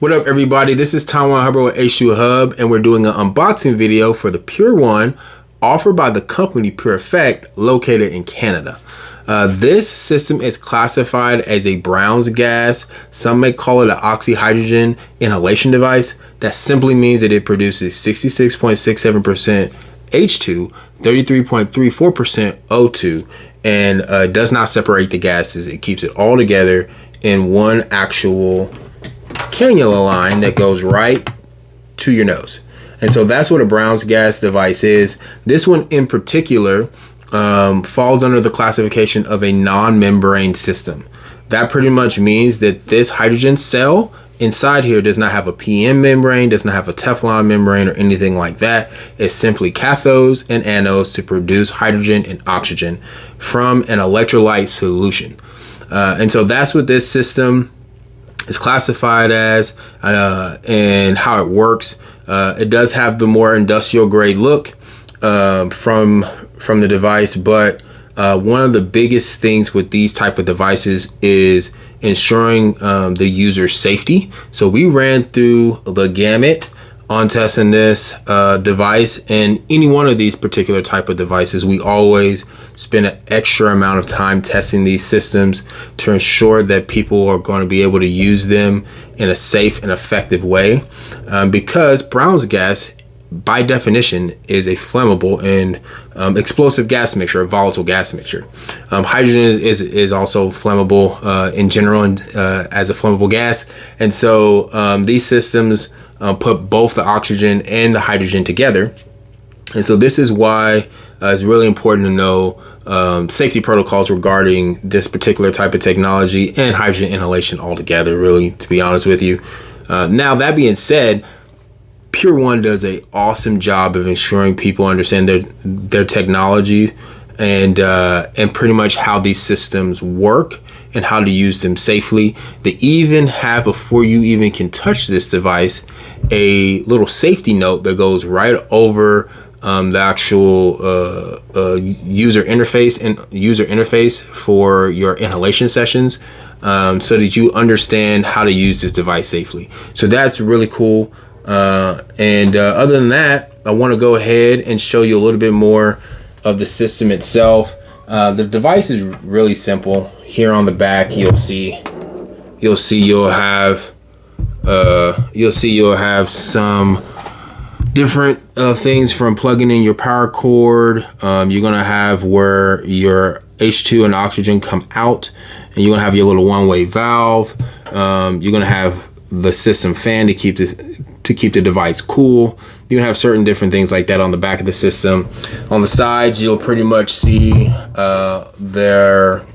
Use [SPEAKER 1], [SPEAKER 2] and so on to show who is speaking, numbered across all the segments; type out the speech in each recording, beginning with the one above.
[SPEAKER 1] What up, everybody? This is H2HUBB with H2HUBB, and we're doing an unboxing video for the PureOne offered by the company Pure Effect, located in Canada. This system is classified as a Brown's gas. Some may call it an oxyhydrogen inhalation device. That simply means that it produces 66.67% H2, 33.34% O2, and does not separate the gases. It keeps it all together in one actual cannula line that goes right to your nose. And so that's what a Brown's gas device is. This one in particular falls under the classification of a non-membrane system. That pretty much means that this hydrogen cell inside here does not have a PM membrane, does not have a Teflon membrane or anything like that. It's simply cathodes and anodes to produce hydrogen and oxygen from an electrolyte solution. And so that's what this system is classified as and how it works. It does have the more industrial grade look from the device, but one of the biggest things with these type of devices is ensuring the user's safety. So we ran through the gamut on testing this device, and any one of these particular type of devices, we always spend an extra amount of time testing these systems to ensure that people are going to be able to use them in a safe and effective way, because Brown's gas by definition is a flammable and explosive gas mixture, a volatile gas mixture. Hydrogen is also flammable in general and as a flammable gas, and so these systems put both the oxygen and the hydrogen together. And so this is why it's really important to know safety protocols regarding this particular type of technology and hydrogen inhalation altogether, really, to be honest with you. Now, that being said, PureOne does an awesome job of ensuring people understand their technology and pretty much how these systems work and how to use them safely. They even have, before you even can touch this device, a little safety note that goes right over the actual user interface for your inhalation sessions, so that you understand how to use this device safely. So that's really cool. And other than that, I want to go ahead and show you a little bit more of the system itself. The device is really simple. Here on the back, you'll have some different things from plugging in your power cord. You're gonna have where your H2 and oxygen come out, and you're gonna have your little one-way valve. You're gonna have the system fan to keep the device cool. You're gonna have certain different things like that on the back of the system. On the sides, you'll pretty much see the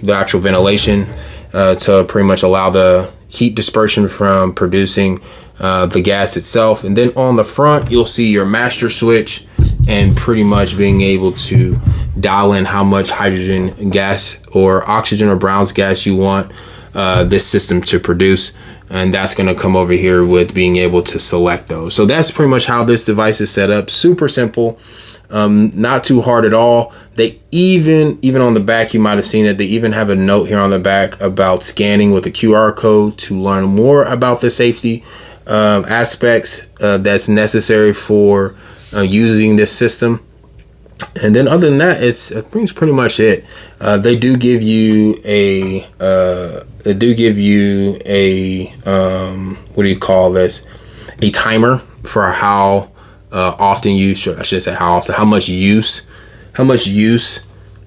[SPEAKER 1] actual ventilation to pretty much allow the heat dispersion from producing the gas itself. And then on the front, you'll see your master switch and pretty much being able to dial in how much hydrogen gas or oxygen or Brown's gas you want this system to produce. And that's going to come over here with being able to select those. So that's pretty much how this device is set up. Super simple, not too hard at all. They even on the back, you might have seen it, they even have a note here on the back about scanning with a QR code to learn more about the safety aspects that's necessary for using this system. And then other than that, it's pretty much it. They do give you a what do you call this? A timer for how often you should, I should say how often, how much use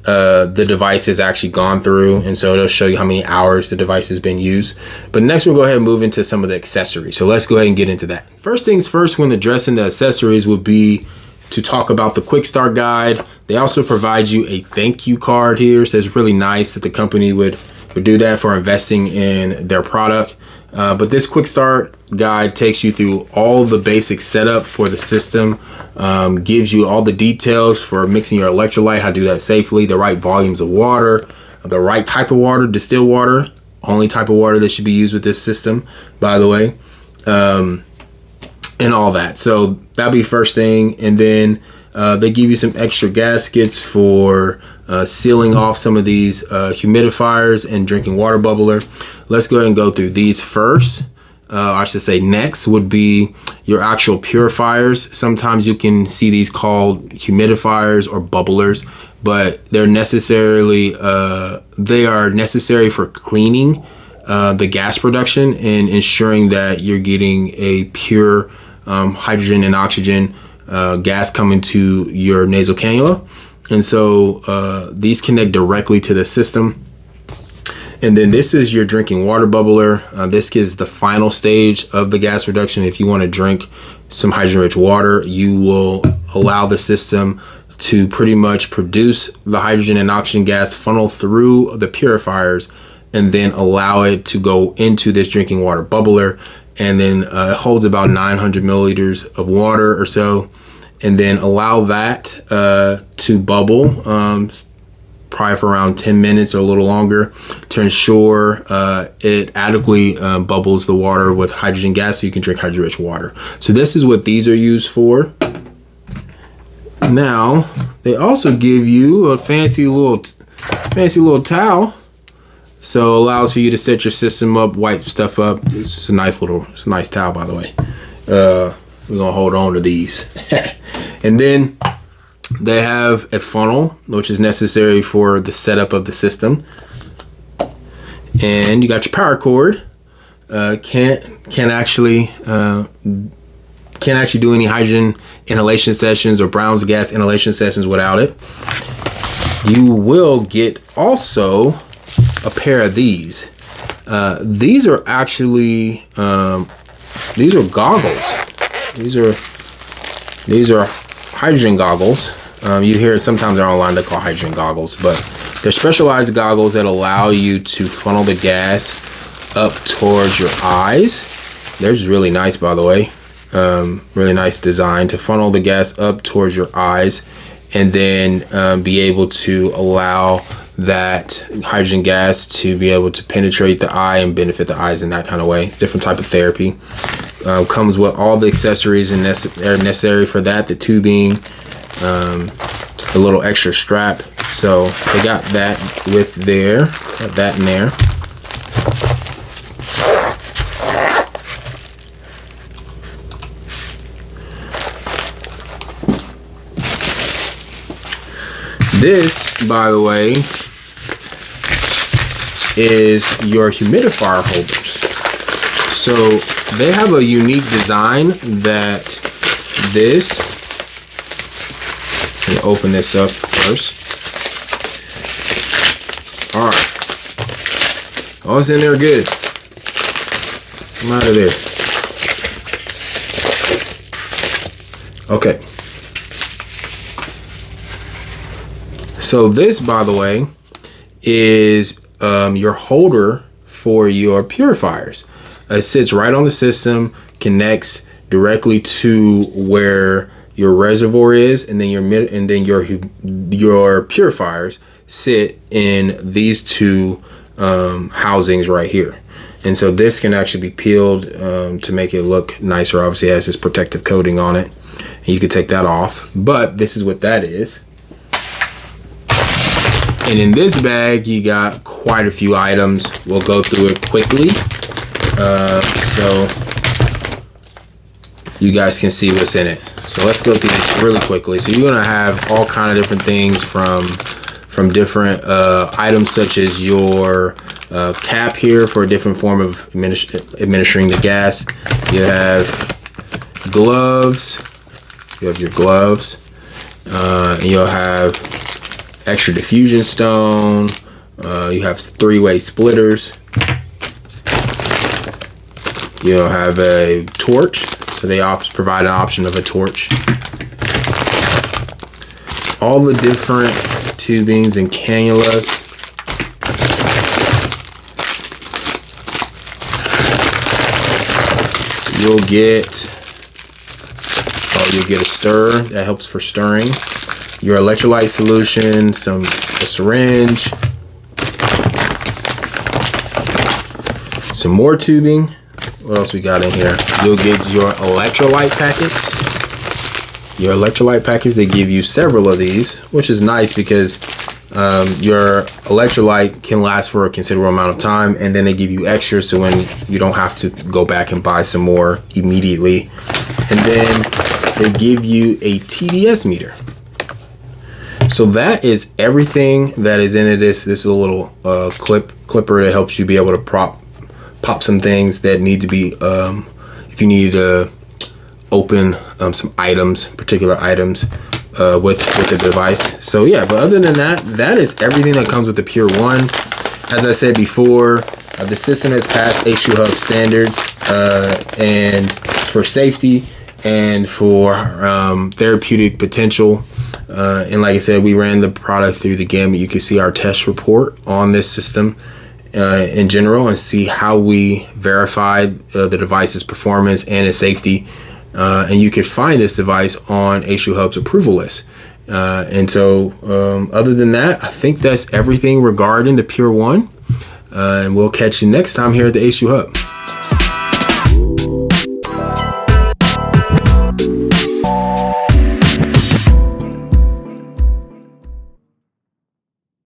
[SPEAKER 1] the device has actually gone through. And so it'll show you how many hours the device has been used. But next we'll go ahead and move into some of the accessories. So let's go ahead and get into that. First things first, when addressing the accessories, would be to talk about the quick start guide. They also provide you a thank you card here. So it's really nice that the company would do that for investing in their product. But this quick start guide takes you through all the basic setup for the system, gives you all the details for mixing your electrolyte, how to do that safely, the right volumes of water, the right type of water, distilled water, only type of water that should be used with this system, by the way, and all that. So that'll be first thing. And then they give you some extra gaskets for sealing off some of these humidifiers and drinking water bubbler. Let's go ahead and go through these first. I should say next would be your actual purifiers. Sometimes you can see these called humidifiers or bubblers, but they are necessary for cleaning the gas production and ensuring that you're getting a pure hydrogen and oxygen gas coming to your nasal cannula. And so these connect directly to the system. And then this is your drinking water bubbler. This is the final stage of the gas reduction. If you want to drink some hydrogen-rich water, you will allow the system to pretty much produce the hydrogen and oxygen gas, funnel through the purifiers, and then allow it to go into this drinking water bubbler. And then it holds about 900 milliliters of water or so. And then allow that to bubble probably for around 10 minutes or a little longer to ensure it adequately bubbles the water with hydrogen gas so you can drink hydrogen-rich water. So this is what these are used for. Now, they also give you a fancy little towel. So it allows for you to set your system up, wipe stuff up. It's a nice towel, by the way. We're gonna hold on to these. And then they have a funnel, which is necessary for the setup of the system. And you got your power cord. Can't actually do any hydrogen inhalation sessions or Brown's gas inhalation sessions without it. You will get also a pair of these. These are actually these are goggles. These are hydrogen goggles. You hear it sometimes they're online, they call hydrogen goggles, but they're specialized goggles that allow you to funnel the gas up towards your eyes. They're just really nice, by the way. Really nice design to funnel the gas up towards your eyes, and then be able to allow that hydrogen gas to be able to penetrate the eye and benefit the eyes in that kind of way. It's a different type of therapy. Comes with all the accessories and necessary for that, the tubing, a little extra strap. So they got that with there, got that in there. This, by the way, is your humidifier holders. So they have a unique design that this, let me open this up first. All right. Oh, it's in there good. Come out of there. Okay. So this, by the way, is your holder for your purifiers. It sits right on the system, connects directly to where your reservoir is, and then your purifiers sit in these two housings right here. And so this can actually be peeled to make it look nicer. Obviously, it has this protective coating on it, and you can take that off. But this is what that is. And in this bag, you got quite a few items. We'll go through it quickly. So you guys can see what's in it. So let's go through this really quickly. So you're gonna have all kind of different things from different items, such as your cap here for a different form of administering the gas. You have gloves. You have your gloves. You'll have extra diffusion stone. You have 3-way splitters. You'll have a torch, so they provide an option of a torch. All the different tubings and cannulas. You'll get a stirrer that helps for stirring. Your electrolyte solution, a syringe, some more tubing. What else we got in here? You'll get your electrolyte packets. Your electrolyte packets, they give you several of these, which is nice because your electrolyte can last for a considerable amount of time, and then they give you extra so when you don't have to go back and buy some more immediately. And then they give you a TDS meter. So that is everything that is in this. This is a little clipper that helps you be able to pop some things that need to be, if you need to open some items, particular items with the device. So yeah, but other than that, that is everything that comes with the PureOne. As I said before, the system has passed H2HUBB standards and for safety and for therapeutic potential. And like I said, we ran the product through the gamut. You can see our test report on this system in general and see how we verified the device's performance and its safety. And you can find this device on H2HUBB's approval list. And so other than that, I think that's everything regarding the PureOne. And we'll catch you next time here at the H2HUBB.